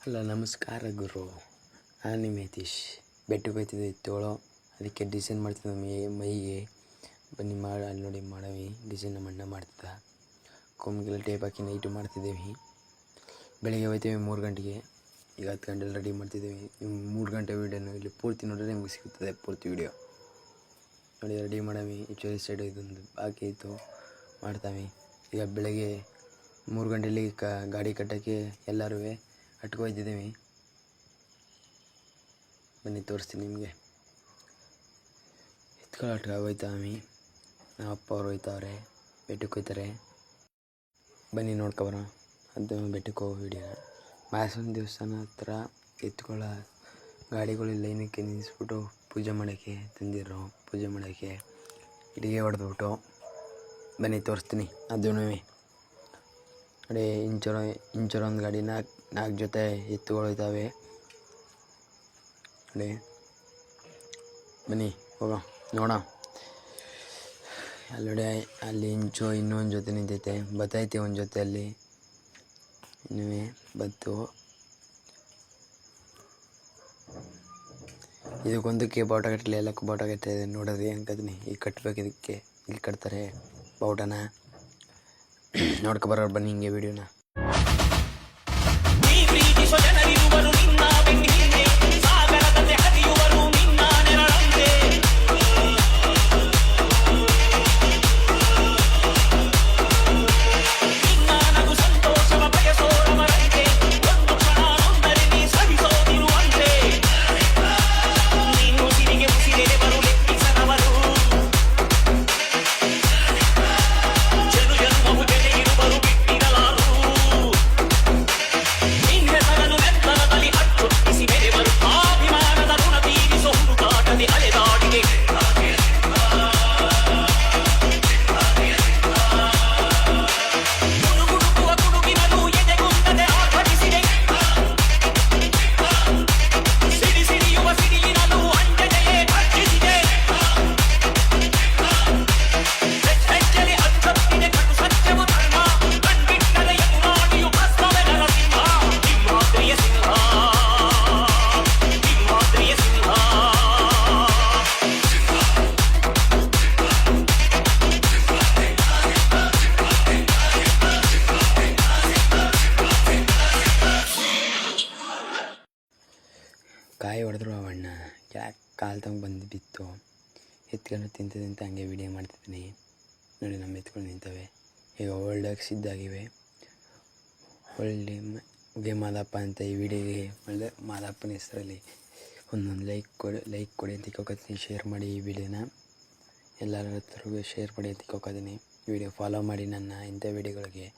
Hello ನಮಸ್ಕಾರ ಗುರು, ನಾನು ನಿಮ್ಮ ಯತೀಶ್. ಬೆಟ್ಟಕ್ಕೆ ಹೋಗ್ತಿದ್ದೆ ತೋಳೋ, ಅದಕ್ಕೆ ಡಿಸೈನ್ ಮಾಡ್ತಿದ್ದೆ ಮೈಗೆ. ಬನ್ನಿ ಅಲ್ಲಿ ನೋಡಿ ಮಾಡವಿ ಡಿಸೈನ್ ನಮ್ಮ ಅಣ್ಣ ಮಾಡ್ತಿದ್ದ. ಕೊಂಬಿಗೆಲ್ಲ ಟೇಪ್ ಹಾಕಿ ನೈಟು ಮಾಡ್ತಿದ್ದೇವೆ. ಬೆಳಗ್ಗೆ ಹೋಗ್ತೇವೆ 3 ಗಂಟೆಗೆ. ಈಗ 10 ಗಂಟೆಲಿ ರೆಡಿ ಮಾಡ್ತಿದ್ದೇವೆ. 3 ಗಂಟೆ ವೀಡಿಯೋನು ಇಲ್ಲಿ ಪೂರ್ತಿ ನೋಡಿದ್ರೆ ನಿಮ್ಗೆ ಸಿಗುತ್ತದೆ ಪೂರ್ತಿ ವೀಡಿಯೋ ನೋಡಿ. ರೆಡಿ ಮಾಡವಿ. ಈ ಸೈಡು ಇದೊಂದು ಬಾಕಿ ಇತ್ತು, ಮಾಡ್ತಾವೆ. ಈಗ ಬೆಳಗ್ಗೆ 3 ಗಂಟೆಯಲ್ಲಿ ಗಾಡಿ ಕಟ್ಟೋಕ್ಕೆ ಎಲ್ಲರೂ ಅಟ್ಕೋಯ್ತಿದ್ದೀವಿ. ಬನ್ನಿ ತೋರಿಸ್ತೀನಿ ನಿಮಗೆ. ಎತ್ಕೊಳ್ಳೋ ಹೋಯ್ತಾವೆ. ನಮ್ಮ ಅಪ್ಪ ಅವ್ರು ಹೋಯ್ತವ್ರೆ, ಬೆಟ್ಟಕ್ಕೆ ಹೋಯ್ತಾರೆ. ಬನ್ನಿ ನೋಡ್ಕೊಬರೋ ಅದು ಬೆಟ್ಟಕ್ಕೆ ಹೋಗೋ ವೀಡಿಯೋನ. ಮಾಸನ ದೇವಸ್ಥಾನ ಹತ್ರ ಎತ್ಕೊಳ್ಳೋ ಗಾಡಿಗಳು ಲೈನಕ್ಕೆ ನಿಲ್ಲಿಸ್ಬಿಟ್ಟು ಪೂಜೆ ಮಾಡೋಕ್ಕೆ ತಂದಿರೋ. ಪೂಜೆ ಮಾಡೋಕ್ಕೆ ಇಟ್ಟಿಗೆ ಹೊಡೆದ್ಬಿಟ್ಟು ಬನ್ನಿ ತೋರಿಸ್ತೀನಿ. ಅದೂ ನೋಡಿ, ಇಂಚರ ಒಂದು ಗಾಡಿ 4 ಜೊತೆ ಎತ್ತುಗಳು ಹೋಯ್ತವೆ ನೋಡಿ. ಬನ್ನಿ ಹೋಗೋ ನೋಡೋಣ. ಅಲ್ಲೊಡೆ ಅಲ್ಲಿ ಇನ್ನೊಂದು ಜೊತೆ ನಿಂತೈತೆ, ಬತ್ತೈತೆ ಒಂದು ಜೊತೆ ಅಲ್ಲಿ ಇನ್ನೂ ಬತ್ತು. ಇದಕ್ಕೊಂದಕ್ಕೆ ಬಾವುಟ ಕಟ್ಟಲಿ, ಎಲ್ಲಕ್ಕೂ ಬಾವುಟ ಕಟ್ಟಿದೆ ನೋಡೋದು ಹೆಂಗದೀನಿ. ಈಗ ಕಟ್ಟಬೇಕು, ಇದಕ್ಕೆ ಇಲ್ಲಿ ಕಟ್ತಾರೆ ಬಾವುಟನ. ನೋಡ್ಕೊಬರೋರು ಬನ್ನಿ ಹಿಂಗೆ ವೀಡಿಯೋನ. ಕಾಯಿ ಹೊಡೆದ್ರು ಅವಣ್ಣ ಯಾಕೆ ಕಾಲು ತಗೊಂಡು ಬಂದು ಬಿತ್ತು. ಎತ್ಕೊಂಡು ತಿಂತ ಹಂಗೆ ವೀಡಿಯೋ ಮಾಡ್ತಿದ್ದೀನಿ ನೋಡಿ. ನಮ್ಮ ಎತ್ಕೊಂಡು ನಿಂತವೆ ಈಗ ಒಳ್ಳೆಗೆ ಸಿದ್ಧಾಗಿವೆ. ಒಳ್ಳೆ ಉಗೆ ಮಾದಪ್ಪ ಅಂತ ಈ ವಿಡಿಯೋಗೆ ಒಳ್ಳೆ ಮಾದಪ್ಪನ ಹೆಸರಲ್ಲಿ ಒಂದೊಂದು ಲೈಕ್ ಕೊಡಿ ಅಂತ ತಿಕ್ಕೋತೀನಿ. ಶೇರ್ ಮಾಡಿ ಈ ವಿಡಿಯೋನ, ಎಲ್ಲರ ಹತ್ರಗೂ ಶೇರ್ ಮಾಡಿ ಅಂತ ತಿಕ್ಕೋತೀನಿ. ವಿಡಿಯೋ ಫಾಲೋ ಮಾಡಿ ನನ್ನ ಇಂಥ ವಿಡಿಯೋಗಳಿಗೆ.